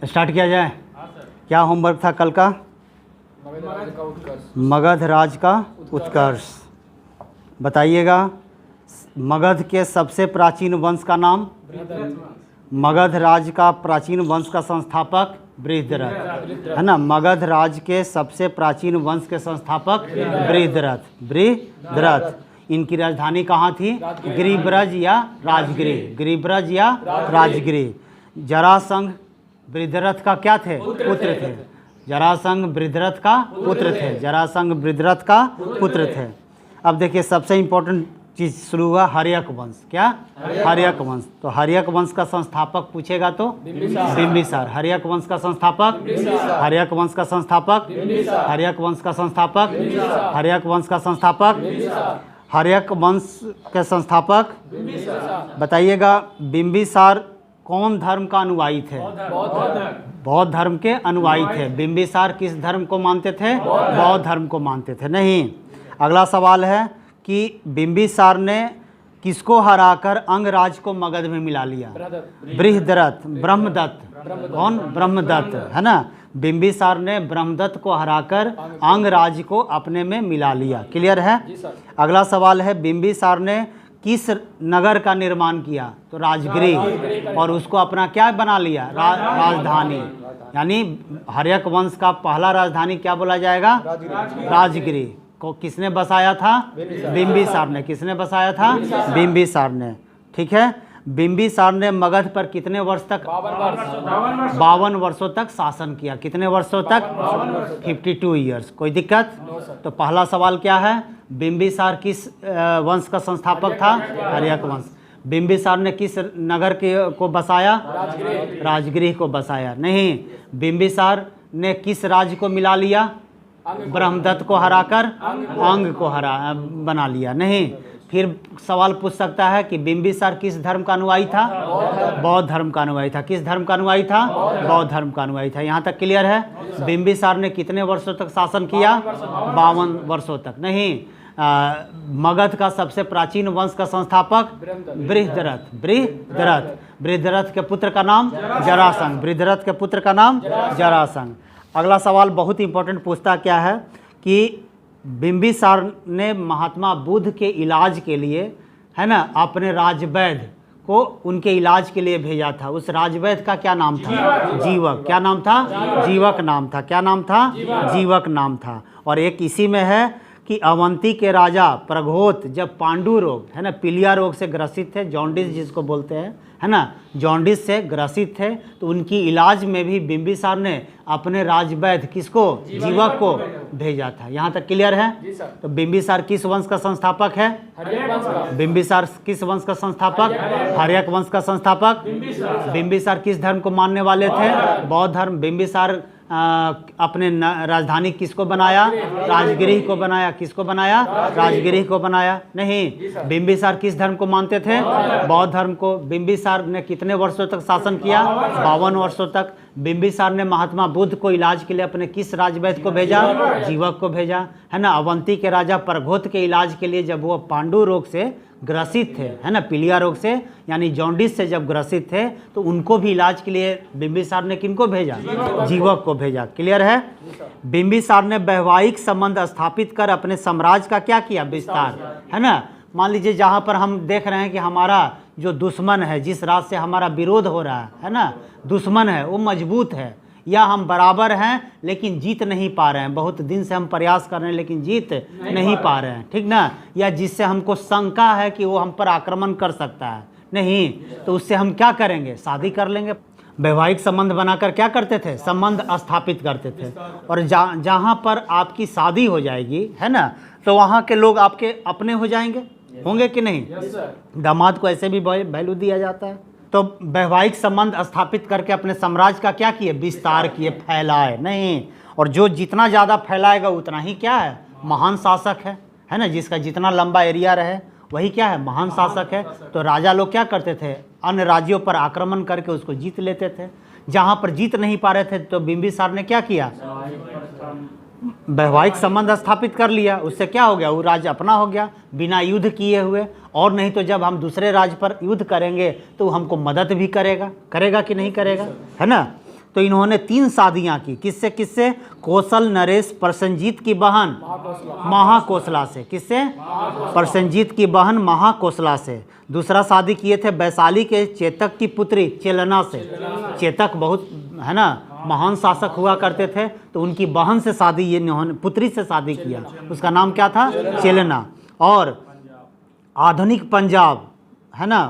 Start किया जाए। क्या होमवर्क था कल का? मगध राज का उत्कर्ष। बताइएगा मगध के सबसे प्राचीन वंश का नाम? मगध राज का प्राचीन वंश का संस्थापक बृहद्रथ, है ना। मगध राज के सबसे प्राचीन वंश के संस्थापक बृहद्रथ। इनकी राजधानी कहाँ थी? गिरिब्रज या राजगृह। गिरिब्रज या राजगृह। जरासंध बृहद्रथ का क्या थे? पुत्र थे। जरासंध बृहद्रथ का पुत्र थे। जरासंध बृहद्रथ का पुत्र थे। अब देखिए सबसे इम्पोर्टेंट चीज़ शुरू हुआ, हर्यक वंश। क्या? हर्यक वंश। तो हर्यक वंश का संस्थापक पूछेगा तो बिंबिसार। हर्यक वंश का संस्थापक, हर्यक वंश का संस्थापक, हर्यक वंश का संस्थापक, हर्यक वंश का संस्थापक, हर्यक वंश के संस्थापक। बताइएगा बिंबिसार कौन धर्म का अनुयायी थे? बौद्ध धर्म के अनुयायी थे। बिंबिसार किस धर्म को मानते थे? बौद्ध धर्म को मानते थे। नहीं। अगला सवाल है कि बिंबिसार ने किसको हराकर अंगराज को मगध में मिला लिया? बृहद्रथ, ब्रह्मदत्त। कौन? ब्रह्मदत्त, है ना। बिंबिसार ने ब्रह्मदत्त को हराकर अंगराज को अपने में मिला लिया। क्लियर है? अगला सवाल है बिंबिसार ने किस नगर का निर्माण किया? तो राजगृह। और उसको अपना क्या बना लिया? राजधानी। यानी हर्यक वंश का पहला राजधानी क्या बोला जाएगा? राजगृह। को किसने बसाया था? बिंबिसार ने। किसने बसाया था? बिंबिसार ने। ठीक है। बिंबिसार ने मगध पर कितने वर्ष तक? 52 वर्षों तक शासन किया। कितने वर्षों तक? 52 ईयर्स। कोई दिक्कत? तो पहला सवाल क्या है? बिंबिसार किस वंश का संस्थापक था? हर्यक वंश। बिंबिसार ने किस नगर को बसाया? राजगृह को बसाया। नहीं। बिंबिसार ने किस राज्य को मिला लिया? ब्रह्मदत्त को हराकर अंग को बना लिया। नहीं। फिर सवाल पूछ सकता है कि बिंबिसार किस धर्म का अनुयायी था? बौद्ध धर्म का अनुयायी था। किस धर्म का अनुयायी था? बौद्ध धर्म का अनुयायी था। यहाँ तक क्लियर है? बिंबिसार ने कितने वर्षों तक शासन किया? 52 वर्षों तक। नहीं। मगध का सबसे प्राचीन वंश का संस्थापक बृहद्रथ। बृहद्रथ। बृहद्रथ के पुत्र का नाम जरासंध। बृहद्रथ के पुत्र का नाम जरासंध। अगला सवाल बहुत इंपॉर्टेंट पूछता क्या है कि बिंबिसार ने महात्मा बुद्ध के इलाज के लिए, है ना, अपने राजवैद्य को उनके इलाज के लिए भेजा था। उस राजवैद्य का क्या नाम था? जीवक। क्या नाम था? जीवक नाम था। क्या नाम था? जीवक नाम था। और एक इसी में है कि अवंती के राजा प्रघोत जब पांडु रोग, है ना, पीलिया रोग से ग्रसित थे, जॉन्डिस जिसको बोलते हैं, है ना, जॉन्डिस से ग्रसित थे, तो उनकी इलाज में भी बिंबिसार ने अपने राजवैद्य किसको? जीवक को भेजा था। यहाँ तक क्लियर है? तो बिंबिसार किस वंश का संस्थापक है? बिंबिसार किस वंश का संस्थापक? हर्यक वंश का संस्थापक। बिंबिसार किस धर्म को मानने वाले थे? बौद्ध धर्म। बिंबिसार अपने राजधानी किसको बनाया? राजगृह को बनाया। किसको बनाया? राजगृह को बनाया। नहीं। बिंबिसार किस धर्म को मानते थे? बौद्ध धर्म को। बिंबिसार ने कितने वर्षों तक शासन किया? 52 वर्षों तक। बिंबिसार ने महात्मा बुद्ध को इलाज के लिए अपने किस राजवैद्य को भेजा? जीवक को भेजा, है ना। अवंती के राजा प्रघोत के इलाज के लिए जब वो पांडु रोग से ग्रसित थे, है ना, पीलिया रोग से यानी जॉन्डिस से जब ग्रसित थे, तो उनको भी इलाज के लिए बिंबिसार ने किनको भेजा? जीवक को भेजा। क्लियर है? बिंबिसार ने वैवाहिक संबंध स्थापित कर अपने साम्राज्य का क्या किया? विस्तार, है ना। मान लीजिए जहाँ पर हम देख रहे हैं कि हमारा जो दुश्मन है, जिस राज से हमारा विरोध हो रहा है ना, दुश्मन है, वो मजबूत है, या हम बराबर हैं लेकिन जीत नहीं पा रहे हैं, बहुत दिन से हम प्रयास कर रहे हैं लेकिन जीत नहीं पा रहे हैं, ठीक ना। या जिससे हमको शंका है कि वो हम पर आक्रमण कर सकता है, नहीं, तो उससे हम क्या करेंगे? शादी कर लेंगे। वैवाहिक संबंध बनाकर क्या करते थे? संबंध स्थापित करते थे। और जहाँ पर आपकी शादी हो जाएगी, है ना, तो वहाँ के लोग आपके अपने हो जाएंगे, होंगे कि नहीं? दामाद को ऐसे भी वैल्यू दिया जाता है। तो वैवाहिक संबंध स्थापित करके अपने साम्राज्य का क्या किए? विस्तार किए, फैलाए। नहीं। और जो जितना ज़्यादा फैलाएगा उतना ही क्या है? महान शासक है ना। जिसका जितना लंबा एरिया रहे वही क्या है? महान शासक है। तो राजा लोग क्या करते थे? अन्य राज्यों पर आक्रमण करके उसको जीत लेते थे। जहाँ पर जीत नहीं पा रहे थे तो बिंबिसार ने क्या किया? वैवाहिक संबंध स्थापित कर लिया। उससे क्या हो गया? वो राज्य अपना हो गया बिना युद्ध किए हुए। और नहीं तो जब हम दूसरे राज्य पर युद्ध करेंगे तो हमको मदद भी करेगा कि नहीं करेगा, है ना। तो इन्होंने 3 शादियां की। किससे किससे? कौशल नरेश प्रसेनजीत की बहन महाकोसला से। किससे? प्रसेनजीत की बहन महाकोसला से। दूसरा शादी किए थे वैशाली के चेतक की पुत्री चेलना से। चेतक बहुत है ना महान शासक हुआ करते थे, तो उनकी बहन से शादी ये इन्होंने पुत्री से शादी किया, उसका नाम क्या था? चेलना। और आधुनिक पंजाब है ना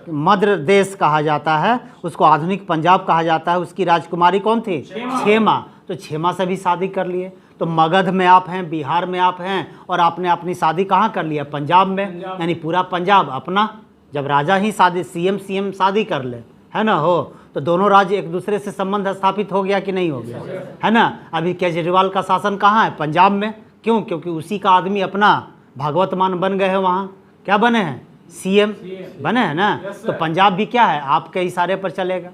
मध्य देश कहा जाता है, उसको आधुनिक पंजाब कहा जाता है, उसकी राजकुमारी कौन थी? क्षेमा। तो क्षेमा से भी शादी कर लिए। तो मगध में आप हैं, बिहार में आप हैं, और आपने अपनी शादी कहाँ कर लिया? पंजाब में। यानी पूरा पंजाब अपना। जब राजा ही शादी सीएम शादी कर ले है ना हो, तो दोनों राज्य एक दूसरे से संबंध स्थापित हो गया कि नहीं हो गया? है ना। अभी केजरीवाल का शासन कहाँ है? पंजाब में। क्यों? क्योंकि उसी का आदमी अपना भगवत मान बन गए हैं। वहाँ क्या बने हैं? सीएम बने हैं ना। तो पंजाब भी क्या है? आपके इशारे पर चलेगा।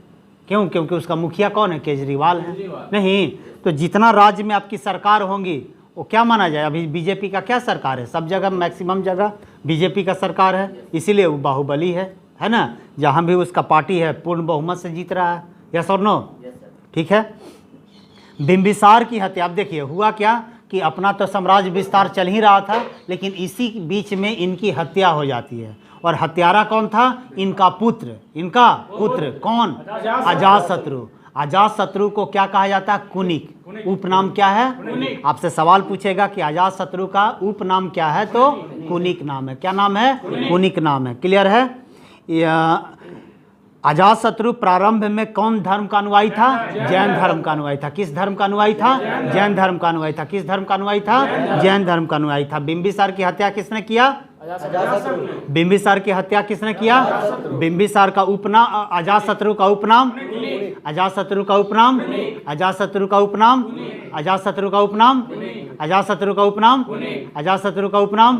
क्यों? क्योंकि उसका मुखिया कौन है? केजरीवाल है। नहीं तो जितना राज्य में आपकी सरकार होंगी वो क्या माना जाए? अभी बीजेपी का क्या सरकार है? सब जगह मैक्सिमम जगह बीजेपी का सरकार है, इसीलिए वो बाहुबली है ना। जहाँ भी उसका पार्टी है पूर्ण बहुमत से जीत रहा है। यस और नो? ठीक है। बिंबिसार की हत्या। अब देखिए हुआ क्या कि अपना तो साम्राज्य विस्तार चल ही रहा था, लेकिन इसी बीच में इनकी हत्या हो जाती है। और हत्यारा कौन था? इनका पुत्र कौन? अजातशत्रु। अजातशत्रु को क्या कहा जाता है? कुनिक। उपनाम क्या है? आपसे सवाल पूछेगा कि अजातशत्रु का उपनाम क्या है, तो कुनिक नाम है। क्या नाम है? कुनिक नाम है। क्लियर है? अजातशत्रु प्रारंभ में कौन धर्म का अनुयायी था? जैन धर्म का अनुयायी था। किस धर्म का अनुयायी था? जैन धर्म का अनुयायी था। किस धर्म का अनुयायी था? जैन धर्म का अनुयायी था। बिंबिसार की हत्या किसने किया? बिंबिसार की हत्या किसने किया? बिंबिसार का उपनाम अजातशत्रु का उपनाम अजातशत्रु का उपनाम अजातशत्रु का उपनाम अजातशत्रु का उपनाम अजातशत्रु का उपनाम अजातशत्रु का उपनाम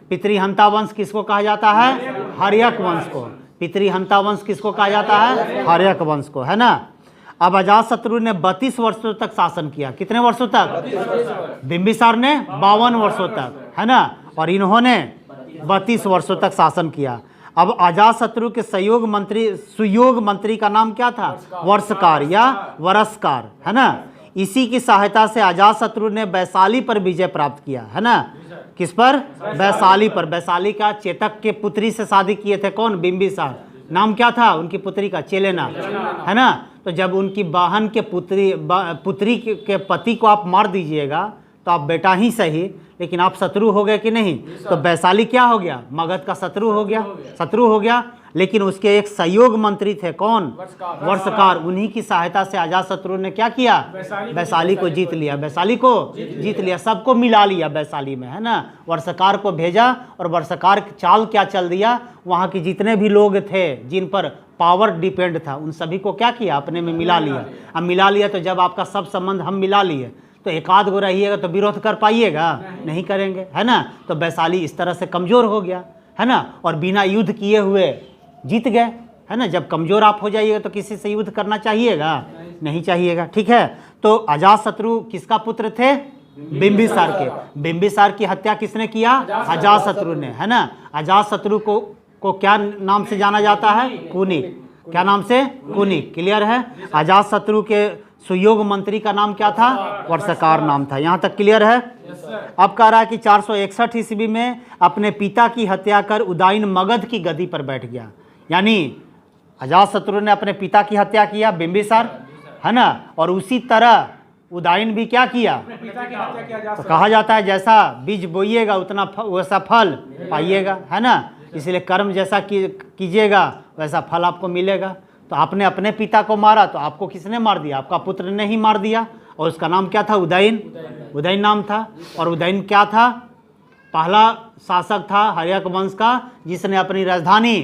पितृहंता वंश किसको कहा जाता है? हर्यक वंश को। पितृहंता वंश किसको कहा जाता है? हर्यक वंश को, है ना। अब अजातशत्रु ने 32 वर्षों तक शासन किया। कितने वर्षों तक? बिंबिसार ने 52 वर्षों तक, है ना। और इन्होंने 32 वर्षों तक शासन किया। अब अजातशत्रु के सुयोग मंत्री का नाम क्या था? वर्षकार या वरसकार, है ना। इसी की सहायता से अजातशत्रु ने वैशाली पर विजय प्राप्त किया, है ना। किस पर? वैशाली पर। वैशाली का चेतक के पुत्री से शादी किए थे। कौन? बिंबिसार। नाम क्या था उनकी पुत्री का? चेलेना, है ना। तो जब उनकी बहन के पुत्री के पति को आप मार दीजिएगा तो आप बेटा ही सही, लेकिन आप शत्रु हो गए कि नहीं? तो वैशाली क्या हो गया? मगध का शत्रु हो गया। लेकिन उसके एक सहयोग मंत्री थे। कौन? वर्षकार। उन्हीं की सहायता से अजातशत्रु ने क्या किया? वैशाली को जीत लिया। वैशाली को जीत लिया, सबको मिला लिया वैशाली में, है ना। वर्षकार को भेजा और वर्षकार चाल क्या चल दिया, वहाँ के जितने भी लोग थे जिन पर पावर डिपेंड था उन सभी को क्या किया? अपने में मिला लिया। अब मिला लिया तो जब आपका सब संबंध हम मिला लिए तो एक आध गो रहिएगा तो विरोध कर पाइएगा? नहीं करेंगे, है ना। तो वैशाली इस तरह से कमजोर हो गया, है ना। और बिना युद्ध किए हुए जीत गए, है ना। जब कमजोर आप हो जाइएगा तो किसी से युद्ध करना चाहिएगा? नहीं चाहिएगा। ठीक है। तो अजातशत्रु किसका पुत्र थे? बिंबिसार के। बिंबिसार की हत्या किसने किया? अजातशत्रु ने, है ना। अजातशत्रु को क्या नाम से जाना जाता है? कुनिक। क्या नाम से? कुनिक। क्लियर है। अजातशत्रु के सुयोग मंत्री का नाम क्या था? वर्षकार नाम था। यहाँ तक क्लियर है। अब कह रहा है कि 461 ईस्वी में अपने पिता की हत्या कर उदयन मगध की गद्दी पर बैठ गया। यानी अजातशत्रु ने अपने पिता की हत्या किया, बिंबिसार, है ना। और उसी तरह उदयन भी क्या किया? तो कहा जाता है जैसा बीज बोइएगा उतना वैसा फल पाइएगा, है ना। इसलिए कर्म जैसा कीजिएगा वैसा फल आपको मिलेगा। तो आपने अपने पिता को मारा तो आपको किसने मार दिया? आपका पुत्र ने ही मार दिया। और उसका नाम क्या था? उदयन नाम था। और उदयन क्या था? पहला शासक था हर्यक वंश का जिसने अपनी राजधानी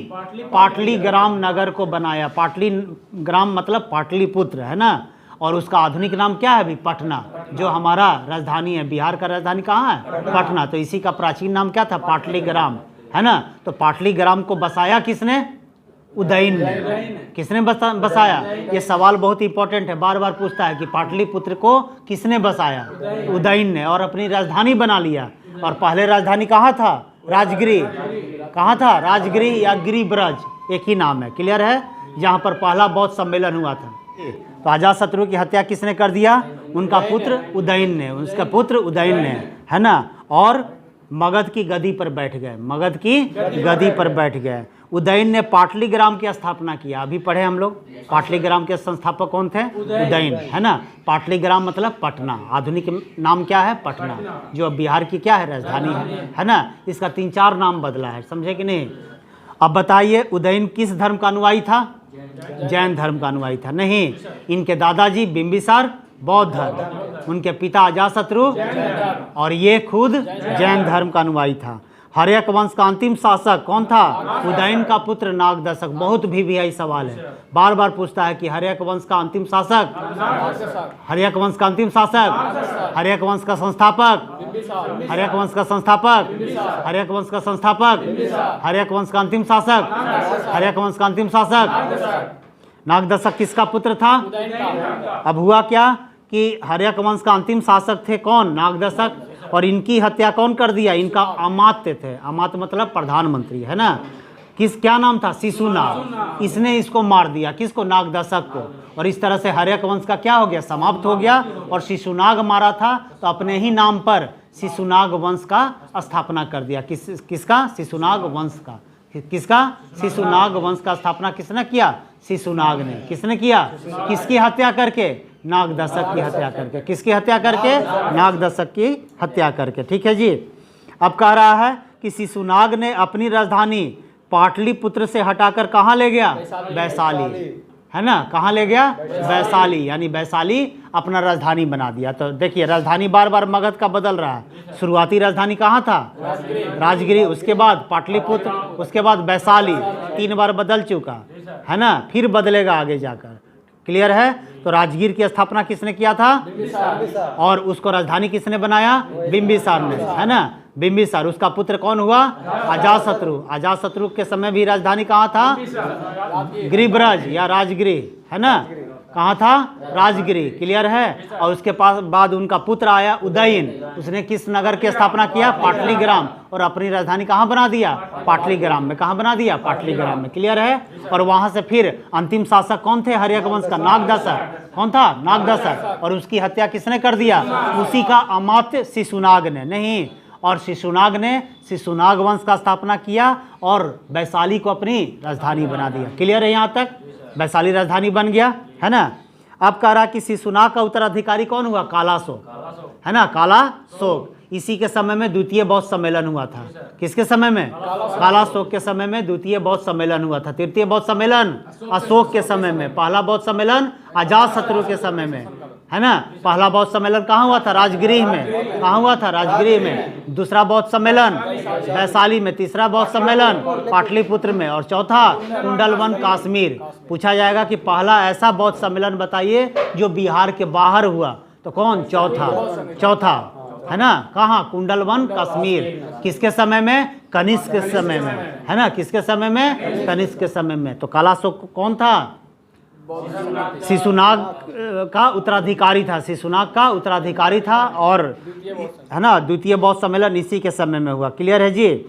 पाटलीग्राम नगर को बनाया। पाटलीग्राम मतलब पाटलिपुत्र, है ना। और उसका आधुनिक नाम क्या है? अभी पटना, जो हमारा राजधानी है। बिहार का राजधानी कहाँ है? पटना। तो इसी का प्राचीन नाम क्या था? पाटलीग्राम, है ना। तो पाटलीग्राम को बसाया किसने? उदयन ने। किसने बसाया? ये सवाल बहुत इंपॉर्टेंट है, बार बार पूछता है कि पाटलिपुत्र को किसने बसाया? उदयन ने। और अपनी राजधानी बना लिया। और पहले राजधानी कहाँ था? राजगिरी। कहाँ था? राजगिरी या गिरिब्रज, एक ही नाम है। क्लियर है। जहाँ पर पहला बौद्ध सम्मेलन हुआ था। तो अजातशत्रु की हत्या किसने कर दिया? उनका पुत्र उदयन ने, उसका पुत्र उदयन ने, है ना। और मगध की गद्दी पर बैठ गए, मगध की गद्दी पर बैठ गए। उदयन ने पाटलीग्राम की स्थापना किया, अभी पढ़े हम लोग। पाटलीग्राम के संस्थापक कौन थे? उदयन, है ना। पाटलीग्राम मतलब पटना, आधुनिक नाम क्या है? पटना, जो अब बिहार की क्या है? राजधानी है ना। इसका 3-4 नाम बदला है, समझे कि नहीं। अब बताइए उदयन किस धर्म का अनुयायी था? जैन धर्म का अनुयायी था। नहीं, इनके दादाजी बिंबिसार बौद्ध धर्म, उनके पिता अजातशत्रु, और ये खुद जैन धर्म का अनुयायी था। हर्यक वंश का अंतिम शासक कौन था? उदयन का पुत्र नागदशक। बहुत भी सवाल है, बार बार पूछता है कि हर्यक वंश का अंतिम शासक, हर्यक वंश का अंतिम शासक, हर्यक वंश का संस्थापक, हर्यक वंश का संस्थापक, हर्यक वंश का संस्थापक, हर्यक वंश का अंतिम शासक, हर्यक वंश का अंतिम शासक। नागदशक किसका पुत्र था? अब हुआ क्या कि हर्यक वंश का अंतिम शासक थे कौन? नागदशक। और इनकी हत्या कौन कर दिया? इनका अमात्य थे, अमात्य मतलब प्रधानमंत्री, है ना। क्या नाम था? शिशुनाग। इसने इसको मार दिया, किसको? नागदशक को। और इस तरह से हर्यक वंश का क्या हो गया? समाप्त हो गया। और शिशुनाग मारा था तो अपने ही नाम पर शिशुनाग वंश का स्थापना कर दिया। किसका? शिशुनाग वंश का। किसका? शिशुनाग वंश का स्थापना किसने किया? शिशुनाग ने। किसने किया? किसकी हत्या करके? नागदशक की हत्या करके। किसकी हत्या करके? नागदशक की हत्या करके। ठीक है जी। अब कह रहा है कि शिशुनाग ने अपनी राजधानी पाटलिपुत्र से हटाकर कहाँ ले गया? वैशाली, है ना। कहाँ ले गया? वैशाली, यानी वैशाली अपना राजधानी बना दिया। तो देखिए राजधानी बार बार मगध का बदल रहा है। शुरुआती राजधानी कहाँ था? राजगिरी, उसके बाद पाटलिपुत्र, उसके बाद वैशाली, 3 बार बदल चुका है ना, फिर बदलेगा आगे जाकर। क्लियर है। तो राजगीर की स्थापना किसने किया था? और उसको राजधानी किसने बनाया? बिंबिसार ने, है ना। बिंबिसार, उसका पुत्र कौन हुआ? अजातशत्रु। अजातशत्रु के समय भी राजधानी कहाँ था? गिरिब्रज या राजगिरी, है ना। कहाँ था? राजगिरी। क्लियर है। और उसके पास बाद उनका पुत्र आया उदयन, उसने किस नगर की स्थापना किया? पाटलीग्राम। और अपनी राजधानी कहाँ बना दिया? पाटलीग्राम में। कहाँ बना दिया? पाटलीग्राम में। क्लियर है। और वहाँ से फिर अंतिम शासक कौन थे हर्यक वंश का? नागदशक। कौन था? नागदशक। और उसकी हत्या किसने कर दिया? उसी का अमात्य शिशुनाग ने। नहीं, और शिशुनाग ने शिशुनाग वंश का स्थापना किया और वैशाली को अपनी राजधानी बना दिया। क्लियर है यहाँ तक? वैशाली राजधानी बन गया, है ना। अब कह रहा कि शिशुनाग का उत्तराधिकारी कौन हुआ? कालाशोक, है ना। कालाशोक। इसी के समय में द्वितीय बौद्ध सम्मेलन हुआ था। किसके समय में? कालाशोक के समय में द्वितीय बौद्ध सम्मेलन हुआ था। तृतीय बौद्ध सम्मेलन अशोक के समय में। पहला बौद्ध सम्मेलन अजातशत्रु के समय में, है ना। पहला बौद्ध सम्मेलन कहाँ हुआ था? राजगृह में। कहाँ हुआ था? राजगृह में। दूसरा बौद्ध सम्मेलन वैशाली में। तीसरा बौद्ध सम्मेलन पाटलिपुत्र में। और चौथा कुंडलवन कश्मीर। पूछा जाएगा कि पहला ऐसा बौद्ध सम्मेलन बताइए जो बिहार के बाहर हुआ, तो कौन? चौथा, है ना। कहाँ? कुंडलवन कश्मीर। किसके समय में? कनिष्क के समय में, है ना। किसके समय में? कनिष्क के समय में। तो कालाशोक कौन था? शिशुनाग का उत्तराधिकारी था। शिशुनाग का उत्तराधिकारी था। और है ना, द्वितीय बौद्ध सम्मेलन इसी के समय में हुआ। क्लियर है जी।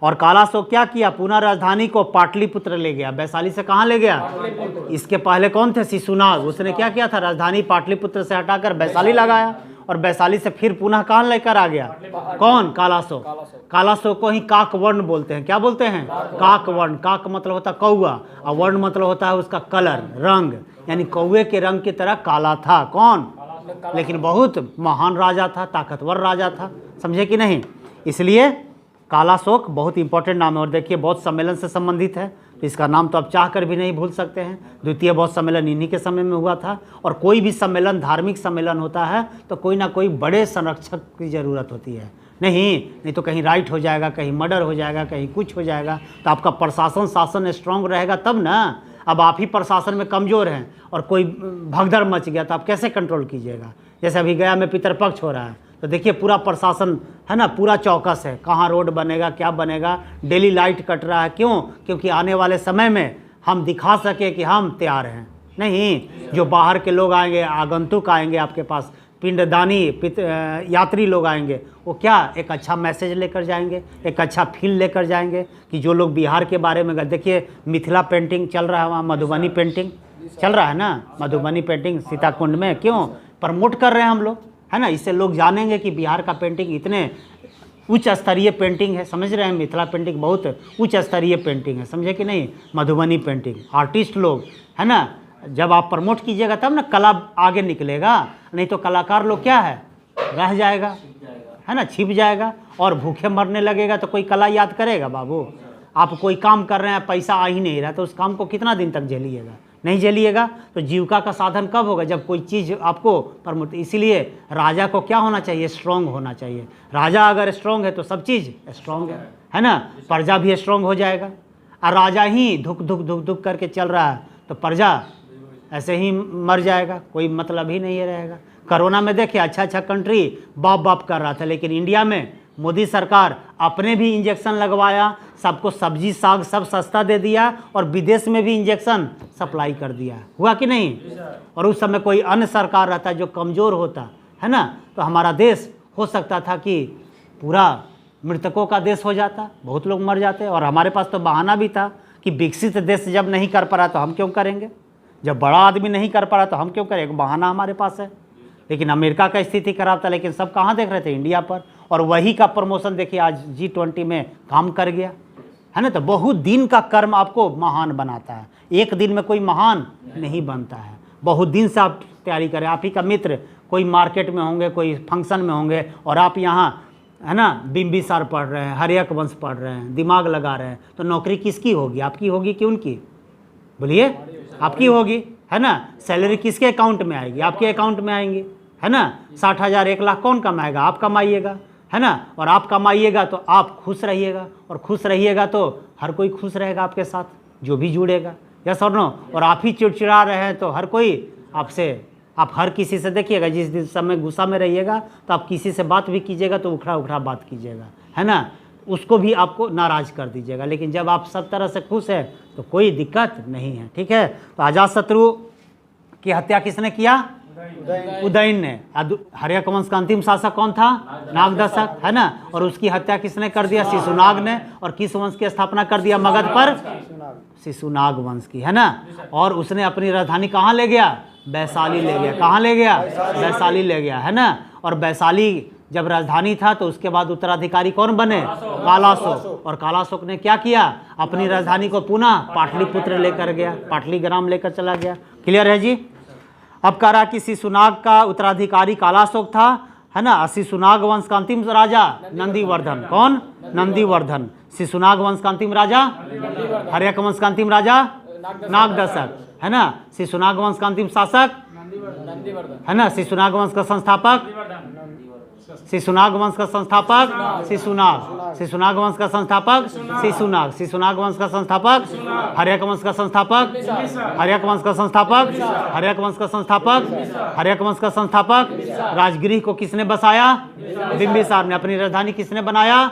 और कालाशोक क्या किया? पुनः राजधानी को पाटलिपुत्र ले गया। वैशाली से कहाँ ले गया? इसके पहले कौन थे? शिशुनाग। उसने क्या किया था? राजधानी पाटलिपुत्र से हटाकर वैशाली लगाया। और वैशाली से फिर पुनः कहाँ लेकर आ गया? कौन? कालाशोक। कालाशोक को ही काकवर्ण बोलते हैं। क्या बोलते हैं? काकवर्ण। काक मतलब होता है कौआ, और वर्ण मतलब होता है उसका कलर, रंग, यानी कौए के रंग की तरह काला था। कौन? लेकिन बहुत महान राजा था, ताकतवर राजा था। समझे कि नहीं? इसलिए कालाशोक बहुत इंपॉर्टेंट नाम है। और देखिए बौद्ध सम्मेलन से संबंधित है, तो इसका नाम तो आप चाह कर भी नहीं भूल सकते हैं। द्वितीय बौद्ध सम्मेलन इन्हीं के समय में हुआ था। और कोई भी सम्मेलन, धार्मिक सम्मेलन होता है तो कोई ना कोई बड़े संरक्षक की ज़रूरत होती है। नहीं तो कहीं राइट हो जाएगा, कहीं मर्डर हो जाएगा, कहीं कुछ हो जाएगा। तो आपका प्रशासन शासन स्ट्रांग रहेगा तब ना। अब आप ही प्रशासन में कमज़ोर हैं और कोई भगदड़ मच गया तो आप कैसे कंट्रोल कीजिएगा? जैसे अभी गया में पितरपक्ष हो रहा है, तो देखिए पूरा प्रशासन, है ना, पूरा चौकस है। कहाँ रोड बनेगा, क्या बनेगा, डेली लाइट कट रहा है। क्यों? क्योंकि आने वाले समय में हम दिखा सके कि हम तैयार हैं। नहीं, जो बाहर के लोग आएंगे, आगंतुक आएंगे आपके पास, पिंडदानी यात्री लोग आएंगे, वो क्या एक अच्छा मैसेज लेकर जाएंगे, एक अच्छा फील लेकर जाएंगे कि जो लोग बिहार के बारे में देखिए मिथिला पेंटिंग चल रहा है वहाँ, मधुबनी पेंटिंग, चल रहा है ना मधुबनी पेंटिंग सीताकुंड में, क्यों प्रमोट कर रहे हैं हम लोग, है ना। इससे लोग जानेंगे कि बिहार का पेंटिंग इतने उच्च स्तरीय पेंटिंग है, समझ रहे हैं। मिथिला पेंटिंग बहुत उच्च स्तरीय पेंटिंग है, समझे कि नहीं। मधुबनी पेंटिंग आर्टिस्ट लोग, है ना, जब आप प्रमोट कीजिएगा तब ना कला आगे निकलेगा, नहीं तो कलाकार लोग क्या है, रह जाएगा, है ना, छिप जाएगा और भूखे मरने लगेगा तो कोई कला याद करेगा बाबू। आप कोई काम कर रहे हैं, पैसा आ ही नहीं रहा, तो उस काम को कितना दिन तक झेलिएगा, नहीं झेलिएगा। तो जीविका का साधन कब होगा, जब कोई चीज़ आपको प्रमोट। इसीलिए राजा को क्या होना चाहिए, स्ट्रॉन्ग होना चाहिए। राजा अगर स्ट्रॉन्ग है तो सब चीज़ स्ट्रॉन्ग है ना, प्रजा भी स्ट्रॉन्ग हो जाएगा। और राजा ही धुक धुक धुक धुक करके चल रहा है तो प्रजा ऐसे ही मर जाएगा, कोई मतलब ही नहीं रहेगा। कोरोना में देखिए अच्छा कंट्री बाप बाप कर रहा था, लेकिन इंडिया में मोदी सरकार अपने भी इंजेक्शन लगवाया, सबको सब्जी साग सब सस्ता दे दिया और विदेश में भी इंजेक्शन सप्लाई कर दिया, हुआ कि नहीं। और उस समय कोई अन्य सरकार रहता जो कमज़ोर होता, है ना, तो हमारा देश हो सकता था कि पूरा मृतकों का देश हो जाता, बहुत लोग मर जाते। और हमारे पास तो बहाना भी था कि विकसित देश जब नहीं कर पा रहा तो हम क्यों करेंगे, जब बड़ा आदमी नहीं कर पा रहा तो हम क्यों करेंगे, बहाना हमारे पास है। लेकिन अमेरिका का स्थिति खराब था, लेकिन सब कहाँ देख रहे थे, इंडिया पर। और वही का प्रमोशन देखिए आज G20 में काम कर गया, है ना। तो बहुत दिन का कर्म आपको महान बनाता है, एक दिन में कोई महान नहीं बनता है। बहुत दिन से आप तैयारी करें। आप ही का मित्र कोई मार्केट में होंगे, कोई फंक्शन में होंगे, और आप यहाँ, है ना, बिंबिसार पढ़ रहे हैं, हर्यक वंश पढ़ रहे हैं, दिमाग लगा रहे हैं, तो नौकरी किसकी होगी, आपकी होगी कि उनकी, बोलिए, आपकी होगी, है ना। सैलरी किसके अकाउंट में आएगी, आपके अकाउंट में आएंगी, है ना। 60,000 1 लाख कौन कमाएगा, आप कमाइएगा, है ना। और आप कमाइएगा तो आप खुश रहिएगा, और खुश रहिएगा तो हर कोई खुश रहेगा आपके साथ, जो भी जुड़ेगा, यस और नो। और आप ही चिड़चिड़ा रहे हैं तो हर कोई आपसे, आप हर किसी से देखिएगा, जिस दिन समय गुस्सा में रहिएगा तो आप किसी से बात भी कीजिएगा तो उखड़ा उखड़ा बात कीजिएगा, है ना, उसको भी आपको नाराज़ कर दीजिएगा। लेकिन जब आप सब तरह से खुश है तो कोई दिक्कत नहीं है, ठीक है। तो अजातशत्रु की हत्या किसने किया, उदयन ने। हर्यक वंश का अंतिम शासक कौन था, नागदशक, है ना। और उसकी हत्या किसने कर दिया, शिशुनाग ने। और किस वंश की स्थापना कर दिया मगध पर, शिशुनाग वंश की, है ना। और उसने अपनी राजधानी कहाँ ले गया, वैशाली ले गया, कहाँ ले गया, वैशाली ले गया, है ना। और वैशाली जब राजधानी था तो उसके बाद उत्तराधिकारी कौन बने, कालाशोक। और कालाशोक ने क्या किया, अपनी राजधानी को पुनः पाटलिपुत्र लेकर गया, पाटलीग्राम लेकर चला गया। क्लियर है जी। अब कह रहा कि शिशुनाग का उत्तराधिकारी कालाशोक था, है ना। शिशुनाग वंश का अंतिम राजा नंदीवर्धन, कौन, नंदीवर्धन। शिशुनाग वंश का अंतिम राजा, हर्यक वंश का अंतिम राजा नागदशक, है ना। शिशुनाग वंश का अंतिम शासक, है ना। शिशुनाग वंश का संस्थापक, शिशुनाग वंश का संस्थापक शिशुनाग, शिशुनाग वंश का संस्थापक शिशुनाग, शिशुनाग वंश का संस्थापक हर्यक वंश का संस्थापक, हर्यक वंश का संस्थापक, हर्यक वंश का संस्थापक, हर्यक वंश का संस्थापक। राजगृह को किसने बसाया, बिंबिसार ने। अपनी राजधानी किसने बनाया,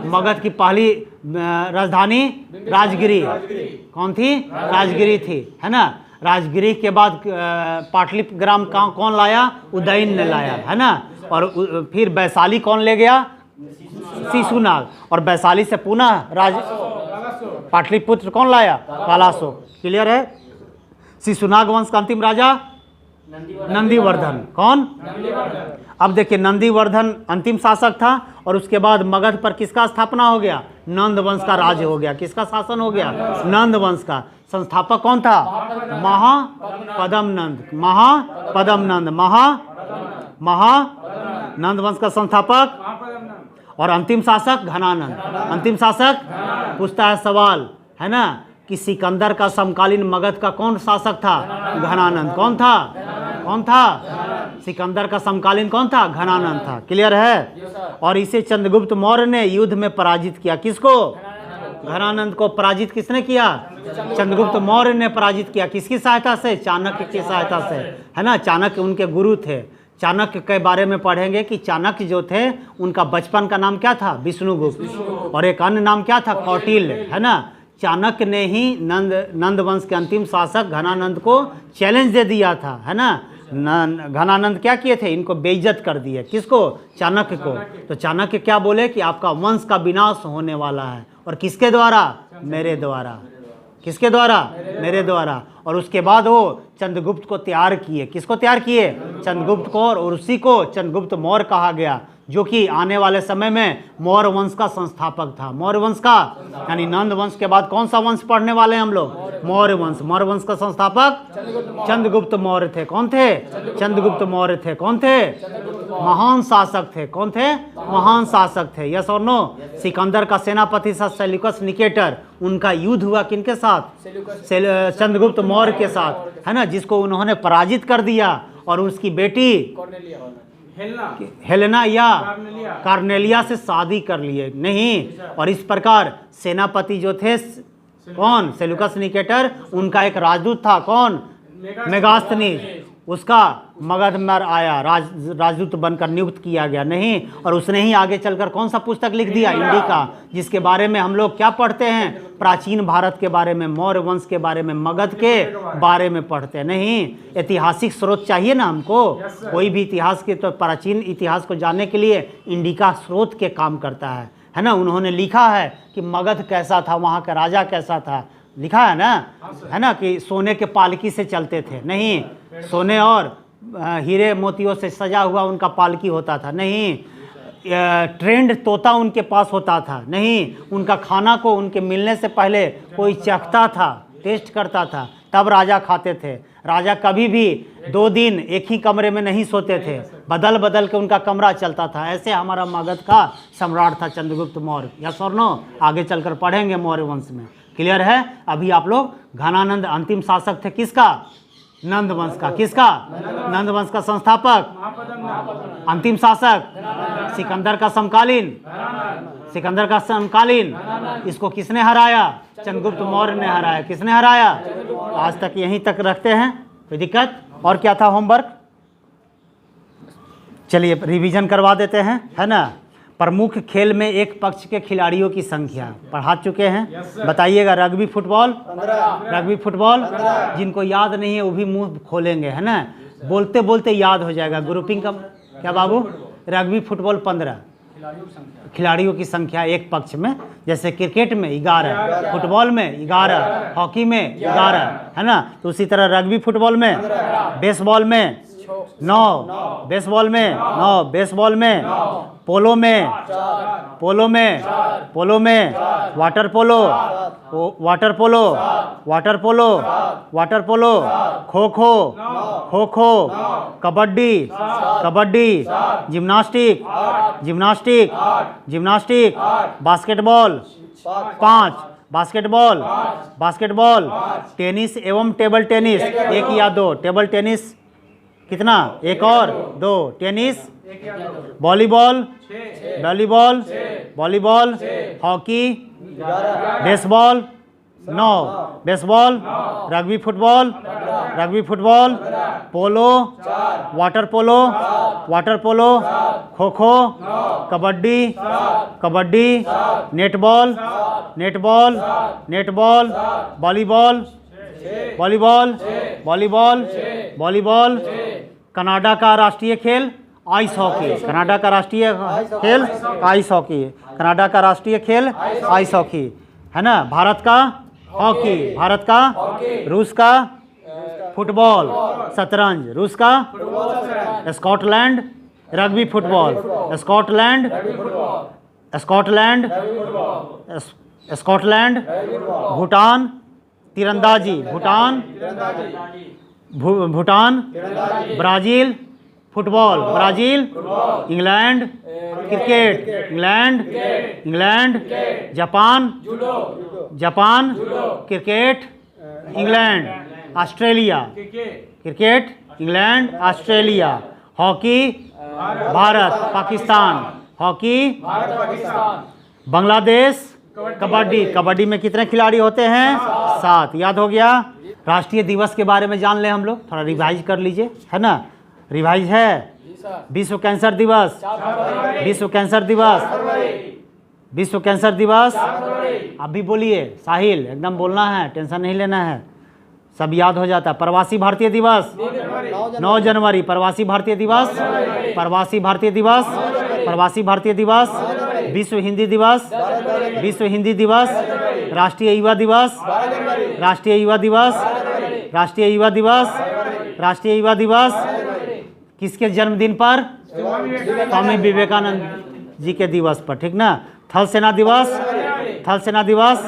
मगध की पहली राजधानी राजगिरी कौन थी, राजगिरी थी, है ना। राजगिरी के बाद पाटलिपुत्र कौन लाया, उदयन ने लाया, है ना। और फिर वैशाली कौन ले गया, शिशुनाग। और वैशाली से पुनः पाटलिपुत्र कौन लाया, कालाशोक। क्लियर है। शिशुनाग वंश का अंतिम राजा नंदीवर्धन, कौन, अब देखिए नंदीवर्धन अंतिम शासक था। और उसके बाद मगध पर किसका स्थापना हो गया, नंद वंश का राज्य हो गया। किसका शासन हो गया, नंद वंश का। संस्थापक कौन था, महापद्मनंद, महापद्मनंद, नंद वंश का संस्थापक। और अंतिम शासक घनानंद। अंतिम शासक पूछता है सवाल, है ना, कि सिकंदर का समकालीन मगध का कौन शासक था, घनानंद। कौन था, कौन था, सिकंदर का समकालीन कौन था, घनानंद था। क्लियर है। और इसे चंद्रगुप्त मौर्य ने युद्ध में पराजित किया। किसको, घनानंद को पराजित किसने किया, चंद्रगुप्त मौर्य ने पराजित किया। किसकी सहायता से, चाणक्य की सहायता से, है ना। चाणक्य उनके गुरु थे। चाणक्य के बारे में पढ़ेंगे कि चाणक्य जो थे उनका बचपन का नाम क्या था, विष्णुगुप्त। और एक अन्य नाम क्या था, कौटिल्य, है ना। चाणक्य ने ही नंद वंश के अंतिम शासक घनानंद को चैलेंज दे दिया था, है ना। घनानंद क्या किए थे, इनको बेइज्जत कर दिए। किसको, चाणक्य को। तो चाणक्य क्या बोले कि आपका वंश का विनाश होने वाला है। और किसके द्वारा, मेरे द्वारा। किसके द्वारा? मेरे द्वारा। और उसके बाद वो चंद्रगुप्त को तैयार किए। किसको तैयार किए? चंद्रगुप्त को। और उसी को चंद्रगुप्त मौर्य कहा गया, जो कि आने वाले समय में मौर्य वंश का संस्थापक था। मौर्य वंश का, यानी नंद वंश के बाद कौन सा वंश पढ़ने वाले हैं हम लोग? मौर्य वंश। मौर्य वंश का संस्थापक चंद्रगुप्त मौर्य थे। कौन थे? चंद्रगुप्त मौर्य थे। कौन थे? महान शासक थे। कौन थे? महान शासक थे। यस और नो? सिकंदर का सेनापति था सेल्यूकस निकेटर। उनका युद्ध हुआ किनके साथ? चंद्रगुप्त मौर्य के साथ, है ना, जिसको उन्होंने पराजित कर दिया। और उसकी बेटी हेलेना या कार्नेलिया से शादी कर लिए। नहीं, और इस प्रकार सेनापति जो थे कौन? Seleucus Nicator. उनका एक राजदूत था, कौन? मेगास्थनीज। उसका मगध में आया, राजदूत बनकर नियुक्त किया गया। नहीं, और उसने ही आगे चलकर कौन सा पुस्तक लिख दिया? इंडिका, जिसके बारे में हम लोग क्या पढ़ते हैं? प्राचीन भारत के बारे में, मौर्य वंश के बारे में, मगध के बारे में पढ़ते हैं। नहीं, ऐतिहासिक स्रोत चाहिए ना हमको। कोई भी इतिहास के, तो प्राचीन इतिहास को जानने के लिए इंडिका स्रोत के काम करता है ना। उन्होंने लिखा है कि मगध कैसा था, वहाँ का राजा कैसा था, लिखा है ना, कि सोने के पालकी से चलते थे। नहीं, सोने और हीरे मोतियों से सजा हुआ उनका पालकी होता था। नहीं, ट्रेंड तोता उनके पास होता था। नहीं, उनका खाना को उनके मिलने से पहले कोई चखता था, टेस्ट करता था, तब राजा खाते थे। राजा कभी भी 2 दिन एक ही कमरे में नहीं सोते थे, बदल बदल के उनका कमरा चलता था। ऐसे हमारा मगध का सम्राट था चंद्रगुप्त मौर्य। यस और नो? आगे चलकर पढ़ेंगे मौर्य वंश में। क्लियर है? अभी आप लोग घनानंद अंतिम शासक थे किसका? नंद वंश का। किसका? नंद वंश का संस्थापक, अंतिम शासक, सिकंदर का समकालीन। सिकंदर का समकालीन। इसको किसने हराया? चंद्रगुप्त मौर्य ने हराया। किसने हराया? आज तक यहीं तक रखते हैं, कोई दिक्कत? और क्या था होमवर्क? चलिए रिवीजन करवा देते हैं, है ना। प्रमुख खेल में एक पक्ष के खिलाड़ियों की संख्या पढ़ा चुके हैं। बताइएगा। Rugby football, rugby football. जिनको याद नहीं है वो भी मुंह खोलेंगे, है ना, बोलते बोलते याद हो जाएगा। ग्रुपिंग का क्या बाबू? रग्बी फुटबॉल 15 खिलाड़ियों की संख्या एक पक्ष में। जैसे क्रिकेट में 11, फुटबॉल में 11, हॉकी में 11, है ना। तो उसी तरह रग्बी फुटबॉल में, बेसबॉल में 9, बेसबॉल में 9, बेसबॉल में, पोलो में, पोलो में, पोलो में, water polo, water polo, water polo, water polo, kho kho, kho kho, kabaddi, kabaddi, gymnastic, gymnastic, gymnastic, basketball 5, basketball, basketball, tennis एवं टेबल टेनिस 1 या 2, टेबल टेनिस कितना? 1 और 2, tennis, volleyball, volleyball, volleyball, hockey, baseball 9, baseball, rugby football, rugby football, polo, water polo, water polo, kho kho, kabaddi, kabaddi, netball, netball, netball, volleyball, volleyball, volleyball, volleyball. Canada का राष्ट्रीय खेल ice hockey. Canada का राष्ट्रीय खेल ice hockey. Canada का राष्ट्रीय खेल आइस हॉकी, है ना। भारत का हॉकी, भारत का, रूस का फुटबॉल, शतरंज, रूस का, Scotland rugby football, Scotland, Scotland, Scotland, Bhutan तीरंदाजी, Bhutan, Bhutan, Brazil football, Brazil, England cricket, England, England, Japan, Japan cricket, England, Australia cricket, England, Australia, hockey Bharat Pakistan, hockey Bangladesh, kabaddi, kabaddi में कितने खिलाड़ी होते हैं? 7। याद हो गया। राष्ट्रीय दिवस के बारे में जान ले हम लोग, थोड़ा रिवाइज कर लीजिए, है ना। रिवाइज है। विश्व कैंसर दिवस, विश्व कैंसर दिवस, विश्व कैंसर दिवस। आप भी बोलिए, साहिल एकदम बोलना है, टेंशन नहीं लेना है, सब याद हो जाता है। प्रवासी भारतीय दिवस 9 जनवरी, प्रवासी भारतीय दिवस, प्रवासी भारतीय दिवस, प्रवासी भारतीय दिवस। विश्व हिंदी दिवस, विश्व हिंदी दिवस। राष्ट्रीय युवा दिवस, राष्ट्रीय युवा दिवस, राष्ट्रीय युवा दिवस, राष्ट्रीय युवा दिवस किसके जन्मदिन पर? स्वामी विवेकानंद जी के दिवस पर, ठीक ना। थल सेना दिवस, थल सेना दिवस,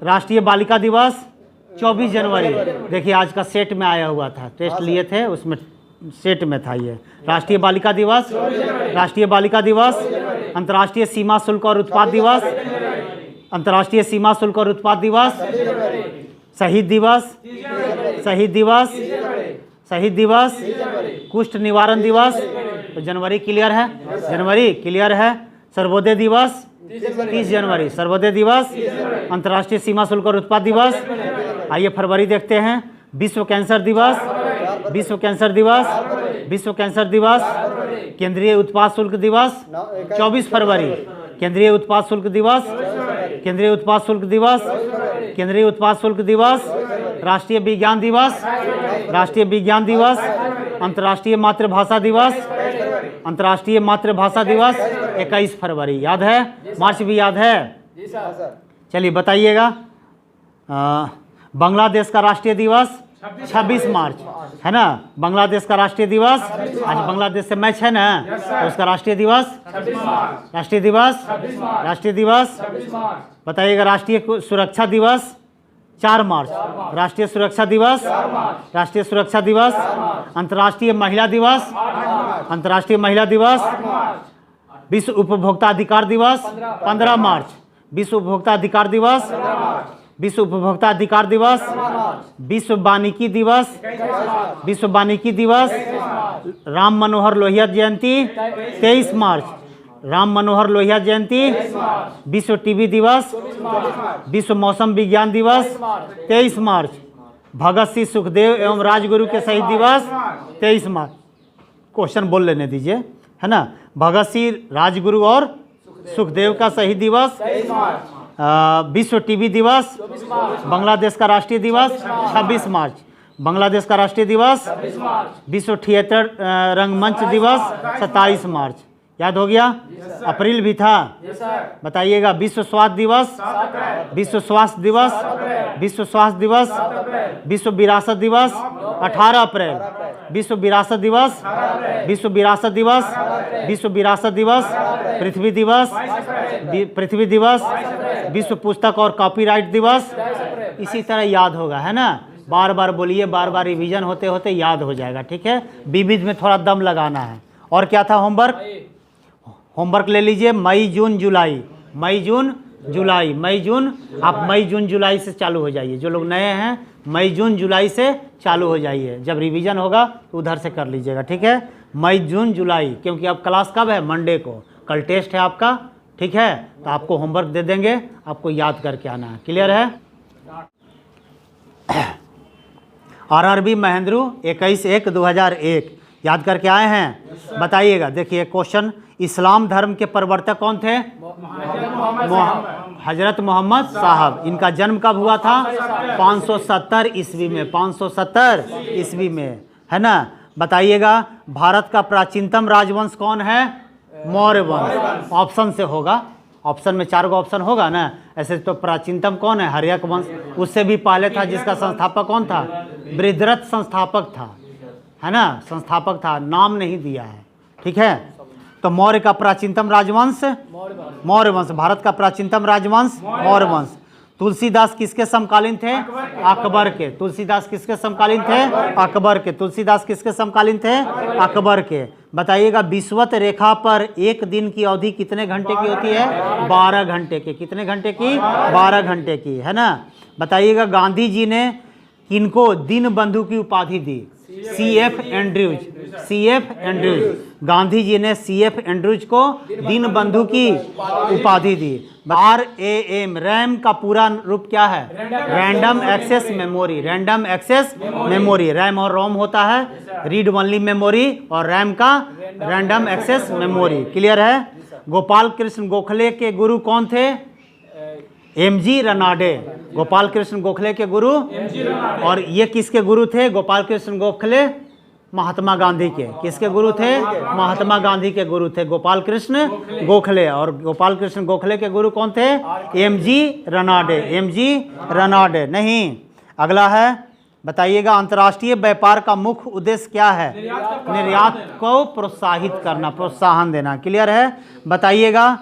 राष्ट्रीय बालिका दिवस 24 जनवरी। देखिए आज का सेट में आया हुआ था, टेस्ट लिए थे उसमें सेट में था ये। राष्ट्रीय बालिका दिवस, राष्ट्रीय बालिका दिवस, अंतर्राष्ट्रीय सीमा शुल्क और उत्पाद दिवस, अंतर्राष्ट्रीय सीमा शुल्क और उत्पाद दिवस, शहीद दिवस, शहीद दिवस, शहीद दिवस, कुष्ठ निवारण दिवस, तो जनवरी क्लियर है, जनवरी क्लियर है। सर्वोदय दिवस 30 जनवरी, सर्वोदय दिवस, अंतर्राष्ट्रीय सीमा शुल्क और उत्पाद दिवस। आइए फरवरी देखते हैं। विश्व कैंसर दिवस, विश्व कैंसर दिवस, विश्व कैंसर दिवस, केंद्रीय उत्पाद शुल्क दिवस 24 फरवरी, केंद्रीय उत्पाद शुल्क दिवस, केंद्रीय उत्पाद शुल्क दिवस, केंद्रीय उत्पाद शुल्क दिवस, राष्ट्रीय विज्ञान दिवस, राष्ट्रीय विज्ञान दिवस, अंतर्राष्ट्रीय मातृभाषा दिवस, अंतर्राष्ट्रीय मातृभाषा दिवस 21 फरवरी। याद है? मार्च भी याद है? चलिए बताइएगा। बांग्लादेश का राष्ट्रीय दिवस 26 मार्च है ना। बांग्लादेश का राष्ट्रीय दिवस, आज बांग्लादेश से मैच है ना, तो उसका राष्ट्रीय दिवस, राष्ट्रीय दिवस, राष्ट्रीय दिवस बताइएगा। राष्ट्रीय सुरक्षा दिवस 4 मार्च, राष्ट्रीय सुरक्षा दिवस, राष्ट्रीय सुरक्षा दिवस, अंतर्राष्ट्रीय महिला दिवस, अंतर्राष्ट्रीय महिला दिवस, विश्व उपभोक्ता अधिकार दिवस 15 मार्च, विश्व उपभोक्ता अधिकार दिवस, विश्व उपभोक्ता अधिकार दिवस, विश्व वानिकी दिवस, विश्व वानिकी दिवस, राम मनोहर लोहिया जयंती 23 मार्च, राम मनोहर लोहिया जयंती, विश्व टीबी दिवस, विश्व मौसम विज्ञान दिवस 23 मार्च, भगत सिंह सुखदेव एवं राजगुरु के शहीद दिवस 23 मार्च। क्वेश्चन बोल लेने दीजिए, है ना। भगत सिंह, राजगुरु और सुखदेव का शहीद दिवस, विश्व टीबी दिवस, बांग्लादेश का राष्ट्रीय दिवस 26 मार्च, बांग्लादेश का राष्ट्रीय दिवस, विश्व थिएटर रंगमंच दिवस 27 मार्च। याद हो गया? अप्रैल भी था, बताइएगा। विश्व स्वास्थ्य दिवस, विश्व स्वास्थ्य दिवस, विश्व स्वास्थ्य दिवस, विश्व विरासत दिवस 18 अप्रैल, विश्व विरासत दिवस, विश्व विरासत दिवस, विश्व विरासत दिवस, पृथ्वी दिवस, पृथ्वी दिवस, विश्व पुस्तक और कॉपीराइट दिवस। इसी तरह याद होगा, है ना। बार बार बोलिए, बार बार रिवीजन होते होते याद हो जाएगा, ठीक है। विविध में थोड़ा दम लगाना है। और क्या था होमवर्क? होमवर्क ले लीजिए। मई जून जुलाई, मई जून जुलाई, मई जून, आप मई जून जुलाई से चालू हो जाइए। जो लोग नए हैं मई जून जुलाई से चालू हो जाइए। जब रिवीजन होगा तो उधर से कर लीजिएगा, ठीक है। मई जून जुलाई, क्योंकि अब क्लास कब है? मंडे को। कल टेस्ट है आपका, ठीक है। तो आपको होमवर्क दे देंगे, आपको याद करके आना है। क्लियर है? आरआरबी महेंद्रू 21/1/2001 याद करके आए हैं? बताइएगा। देखिए क्वेश्चन, इस्लाम धर्म के प्रवर्तक कौन थे? हजरत मोहम्मद साहब। इनका जन्म कब हुआ था? 570 ईस्वी में, 570 ईस्वी में, है ना। बताइएगा भारत का प्राचीनतम राजवंश कौन है? मौर्य वंश। ऑप्शन से होगा, ऑप्शन में 4 ऑप्शन होगा ना। ऐसे तो प्राचीनतम कौन है? हर्यक वंश। उससे भी पहले था, जिसका संस्थापक कौन था? बृहद्रथ संस्थापक था, है ना, संस्थापक था, नाम नहीं दिया है, ठीक है। तो मौर्य का प्राचीनतम राजवंश मौर्य वंश, भारत का प्राचीनतम राजवंश मौर्य वंश। तुलसीदास किसके समकालीन थे? अकबर के। तुलसीदास किसके समकालीन थे? अकबर के। तुलसीदास किसके समकालीन थे? अकबर के। बताइएगा विषुवत रेखा पर एक दिन की अवधि कितने घंटे की होती है? 12 घंटे की। कितने घंटे की? 12 घंटे की, है ना। बताइएगा गांधी जी ने किनको दीन बंधु की उपाधि दी? CF Andrews, CF Andrews. Gandhi ji ने CF एंड्रयूज को दीन बंधु की उपाधि दी। RAM, रैम का पूरा रूप क्या है? Random access memory. Random access memory. RAM और रोम होता है रीड ओनली मेमोरी, और रैम का रैंडम एक्सेस मेमोरी। क्लियर है? गोपाल कृष्ण गोखले के गुरु कौन थे? MG रनाडे। गोपाल कृष्ण गोखले के गुरु। और ये किसके गुरु थे? गोपाल कृष्ण गोखले महात्मा गांधी के। किसके गुरु थे? महात्मा गांधी के गुरु थे गोपाल कृष्ण गोखले। और गोपाल कृष्ण गोखले के गुरु कौन थे? एमजी रनाडे। एमजी रनाडे। नहीं, अगला है, बताइएगा अंतर्राष्ट्रीय व्यापार का मुख्य उद्देश्य क्या है? निर्यात को प्रोत्साहित करना, प्रोत्साहन देना। क्लियर है? बताइएगा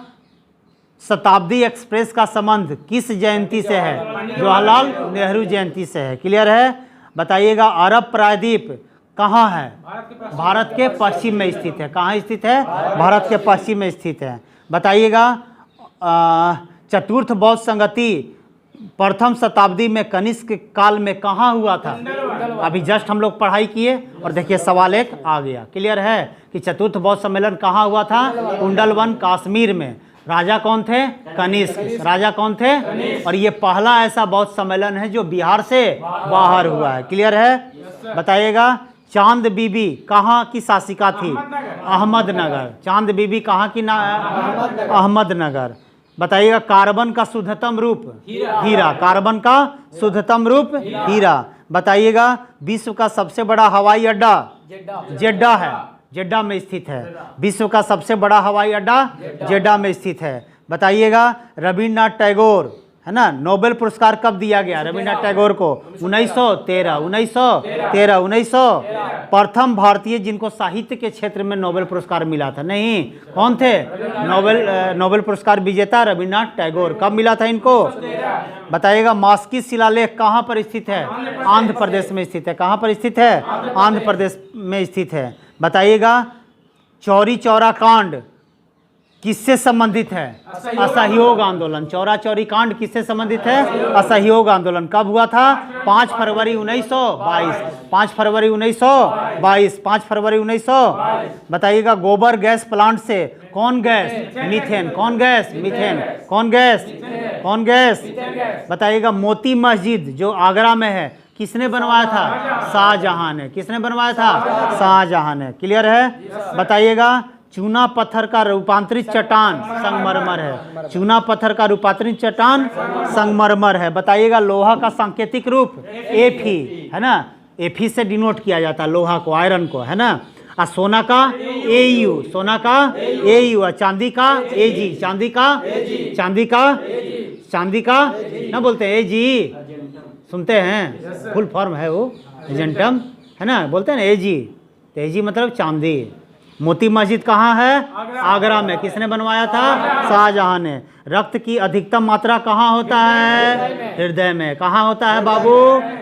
शताब्दी एक्सप्रेस का संबंध किस जयंती से है? जवाहरलाल नेहरू जयंती से है। क्लियर है? बताइएगा अरब प्रायद्वीप कहाँ है? भारत के पश्चिम में स्थित है। कहाँ स्थित है? भारत के पश्चिम में स्थित है। बताइएगा चतुर्थ बौद्ध संगति प्रथम शताब्दी में कनिष्क काल में कहाँ हुआ था? अभी जस्ट हम लोग पढ़ाई किए और देखिए सवाल एक आ गया। क्लियर है कि चतुर्थ बौद्ध सम्मेलन कहाँ हुआ था? कुंडलवन कश्मीर में। राजा कौन थे? कनिष्क। राजा कौन थे? और ये पहला ऐसा बौद्ध सम्मेलन है जो बिहार से बाहर हुआ है। क्लियर है? बताइएगा चांद बीबी कहाँ की शासिका थी? अहमदनगर। चांद बीबी कहाँ की? अहमदनगर। बताइएगा कार्बन का शुद्धतम रूप? हीरा। कार्बन का शुद्धतम रूप हीरा। बताइएगा विश्व का सबसे बड़ा हवाई अड्डा? जेड्डा है। जेड्डा में स्थित है। विश्व का सबसे बड़ा हवाई अड्डा जेड्डा में स्थित है। बताइएगा रविन्द्रनाथ टैगोर, है ना, नोबेल पुरस्कार कब दिया गया रविन्द्रनाथ टैगोर को? 1913। 1913 प्रथम भारतीय जिनको साहित्य के क्षेत्र में नोबेल पुरस्कार मिला था? नहीं, कौन थे? नोबेल पुरस्कार विजेता रविन्द्रनाथ टैगोर। कब मिला था इनको? बताइएगा मास्की शिलालेख कहाँ पर स्थित है? आंध्र प्रदेश में स्थित है। कहाँ पर स्थित है? आंध्र प्रदेश में स्थित है। बताइएगा चौरी चौरा कांड किससे संबंधित है? असहयोग आंदोलन। चौरा चौरी कांड किससे संबंधित है? असहयोग आंदोलन। कब हुआ था? 5 फरवरी 1922। 5 फरवरी 1922। 5 फरवरी 1922। बताइएगा गोबर गैस प्लांट से कौन गैस? मीथेन। कौन गैस? मीथेन। कौन गैस? कौन गैस? बताइएगा मोती मस्जिद जो आगरा में है किसने बनवाया था? शाहजहां ने। किसने बनवाया था? शाहजहां ने। क्लियर है? बताइएगा चूना पत्थर का रूपांतरित चट्टान संगमरमर है। चूना पत्थर का रूपांतरित चट्टान संगमरमर है। बताइएगा लोहा का सांकेतिक रूप? एफी, है ना। एफी से डिनोट किया जाता है लोहा को, आयरन को, है ना। और सोना का एयू। सोना का एयू। और चांदी का एजी। चांदी का चांदी का ना बोलते हैं एजी, सुनते हैं? फुल फॉर्म है वो, एजेंटम, है ना, बोलते हैं ना एजी। तो एजी मतलब चांदी। मोती मस्जिद कहाँ है? आगरा में। किसने बनवाया था? शाहजहां ने। रक्त की अधिकतम मात्रा कहाँ होता है? हृदय में। कहाँ होता है बाबू?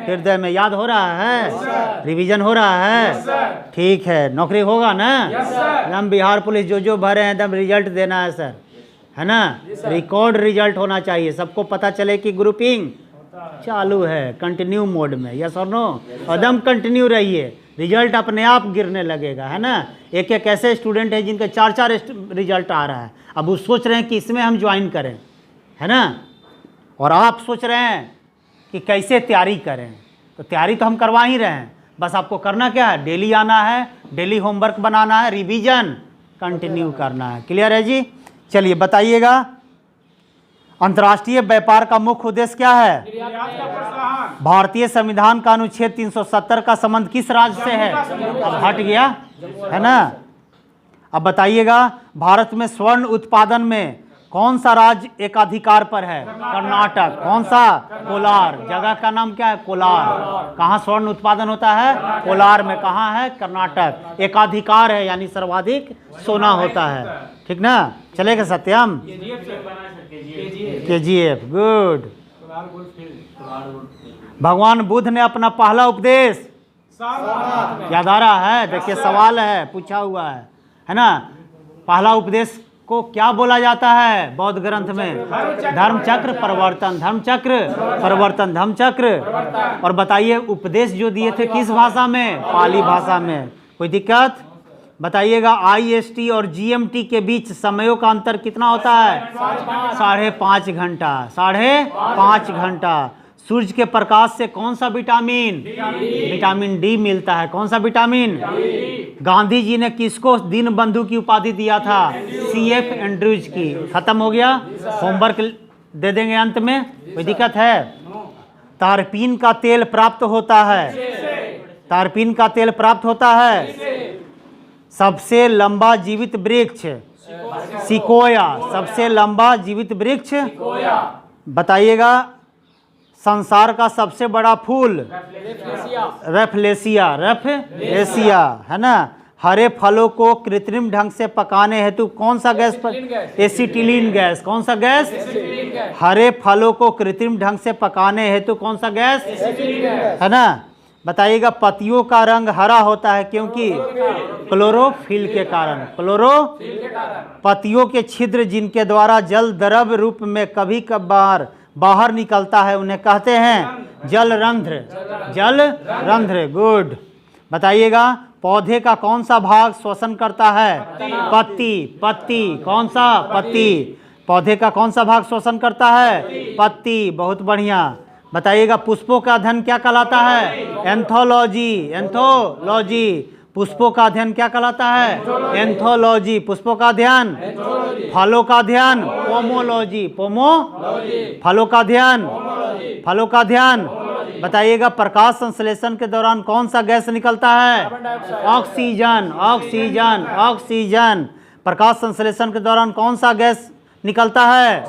हृदय में। याद हो रहा है? रिवीजन हो रहा है? ठीक है, नौकरी होगा ना? एकदम बिहार पुलिस जो भरे हैं एकदम रिजल्ट देना है सर, है ना। रिकॉर्ड रिजल्ट होना चाहिए, सबको पता चले कि ग्रुपिंग चालू है कंटिन्यू मोड में। यस और नो? एकदम कंटिन्यू रहिए, रिजल्ट अपने आप गिरने लगेगा, है ना। एक एक ऐसे स्टूडेंट हैं जिनके 4-4 रिजल्ट आ रहा है। अब वो सोच रहे हैं कि इसमें हम ज्वाइन करें, है ना। और आप सोच रहे हैं कि कैसे तैयारी करें। तो तैयारी तो हम करवा ही रहे हैं, बस आपको करना क्या है? डेली आना है, डेली होमवर्क बनाना है, रिवीजन कंटिन्यू करना है। क्लियर है जी? चलिए बताइएगा अंतर्राष्ट्रीय व्यापार का मुख्य उद्देश्य क्या है? भारतीय संविधान का अनुच्छेद 370 का संबंध किस राज्य से है? अब हट गया, है ना। अब बताइएगा भारत में स्वर्ण उत्पादन में कौन सा राज्य एकाधिकार पर है? कर्नाटक। कौन सा? कोलार। जगह का नाम क्या है? कोलार। कहाँ स्वर्ण उत्पादन होता है? कोलार में। कहाँ है? कर्नाटक। एकाधिकार है यानी सर्वाधिक सोना होता है, ठीक ना। चलेगा सत्यम? KGF, good. भगवान बुद्ध ने अपना पहला उपदेश याद आ रहा है? देखिए सवाल है, पूछा हुआ है ना। पहला उपदेश को क्या बोला जाता है बौद्ध ग्रंथ में? धर्मचक्र प्रवर्तन। धर्मचक्र प्रवर्तन। धर्मचक्र। और बताइए उपदेश जो दिए थे किस भाषा में? पाली भाषा में। कोई दिक्कत? बताइएगा IST और GMT के बीच समयों का अंतर कितना होता है? 5.5 घंटा। 5.5 घंटा। सूर्य के प्रकाश से कौन सा विटामिन? विटामिन डी मिलता है। कौन सा विटामिन? गांधी जी ने किसको दीन बंधु की उपाधि दिया था? CF एंड्रूज की। खत्म हो गया, होमवर्क दे देंगे अंत में, कोई दिक्कत है? तारपीन का तेल प्राप्त होता है तारपीन का तेल प्राप्त होता है। सबसे लंबा जीवित वृक्ष सिकोया, सबसे लंबा जीवित वृक्ष बताइएगा। संसार का सबसे बड़ा फूल रेफलेसिया, रेफलेसिया है ना। हरे फलों को कृत्रिम ढंग से पकाने हेतु कौन सा गैस पर, एसिटिलीन गैस। कौन सा गैस? हरे फलों को कृत्रिम ढंग से पकाने हेतु कौन सा गैस है ना। बताइएगा पत्तियों का रंग हरा होता है क्योंकि क्लोरोफिल के कारण, पत्तियों के छिद्र जिनके द्वारा जल द्रव रूप में कभी कभार बाहर निकलता है उन्हें कहते हैं जल रंध्र, जल रंध्र। गुड। बताइएगा पौधे का कौन सा भाग श्वसन करता है? पत्ती, पत्ती। कौन सा? पत्ती। पौधे का कौन सा भाग श्वसन करता है? पत्ती। बहुत बढ़िया। बताइएगा पुष्पों का अध्ययन क्या कहलाता है? Anthology, anthology. पुष्पों का अध्ययन क्या कहलाता है? एंथोलॉजी, पुष्पों का अध्ययन। फलों का अध्ययन पोमोलॉजी, फलों का अध्ययन, फलों का अध्ययन। बताइएगा प्रकाश संश्लेषण के दौरान कौन सा गैस निकलता है? Oxygen, oxygen, oxygen. प्रकाश संश्लेषण के दौरान कौन सा गैस निकलता है?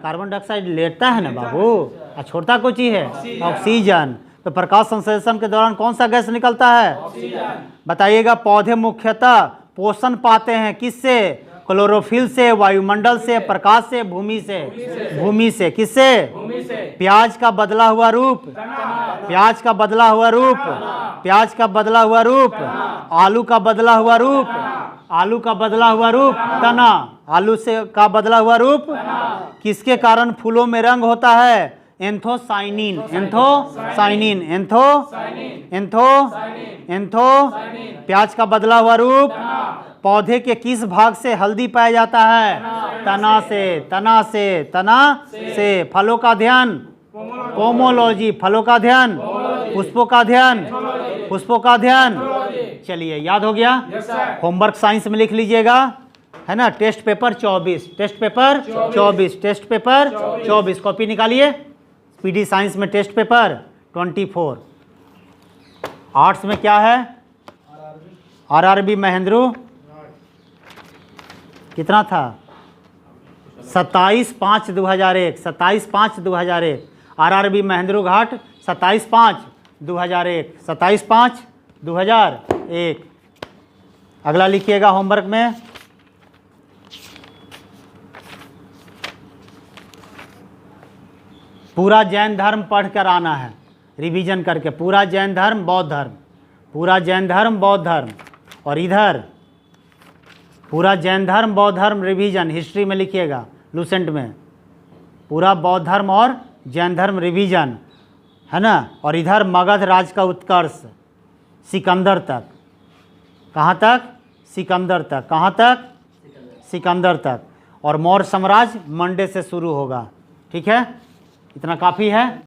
कार्बन डाइऑक्साइड लेता है ना बाबू, छोड़ता कोई चीज है? ऑक्सीजन। तो प्रकाश संश्लेषण के दौरान कौन सा गैस निकलता है? ऑक्सीजन। बताइएगा पौधे मुख्यतः पोषण पाते हैं किससे? क्लोरोफिल से, वायुमंडल से, प्रकाश से, भूमि से। भूमि से। किससे? प्याज का बदला हुआ रूप, प्याज का बदला हुआ रूप, प्याज का बदला हुआ रूप। आलू का बदला हुआ रूप, आलू का बदला हुआ रूप तना, आलू से का बदला हुआ रूप। किसके कारण फूलों में रंग होता है? Anthocyanin, anthocyanin, एंथो। प्याज का बदला हुआ रूप। पौधे के किस भाग से हल्दी पाया जाता है? तना से, तना से, तना से। फलों का अध्ययन पोमोलॉजी, फलों का अध्ययन। पुष्पों का अध्ययन, पुष्पों का अध्ययन। चलिए याद हो गया। होमवर्क साइंस में लिख लीजिएगा है ना। Test paper 24, test paper 24, test paper 24 copy निकालिए। पीडी साइंस में टेस्ट पेपर 24। आर्ट्स में क्या है? आरआरबी महेंद्रू कितना था? 27/5/2001, 27/5/2001। आरआरबी महेंद्रू घाट 27/5/2001, 27/5/2001। अगला लिखिएगा होमवर्क में। पूरा जैन धर्म पढ़ कर आना है, रिवीजन करके। पूरा जैन धर्म, बौद्ध धर्म, पूरा जैन धर्म, बौद्ध धर्म। और इधर पूरा जैन धर्म, बौद्ध धर्म, रिवीजन हिस्ट्री में लिखिएगा लूसेंट में। पूरा बौद्ध धर्म और जैन धर्म रिवीजन है ना। और इधर मगध राज का उत्कर्ष सिकंदर तक। कहाँ तक? सिकंदर तक। कहाँ तक? सिकंदर तक। और मौर्य साम्राज्य मंडे से शुरू होगा। ठीक है, इतना काफ़ी है।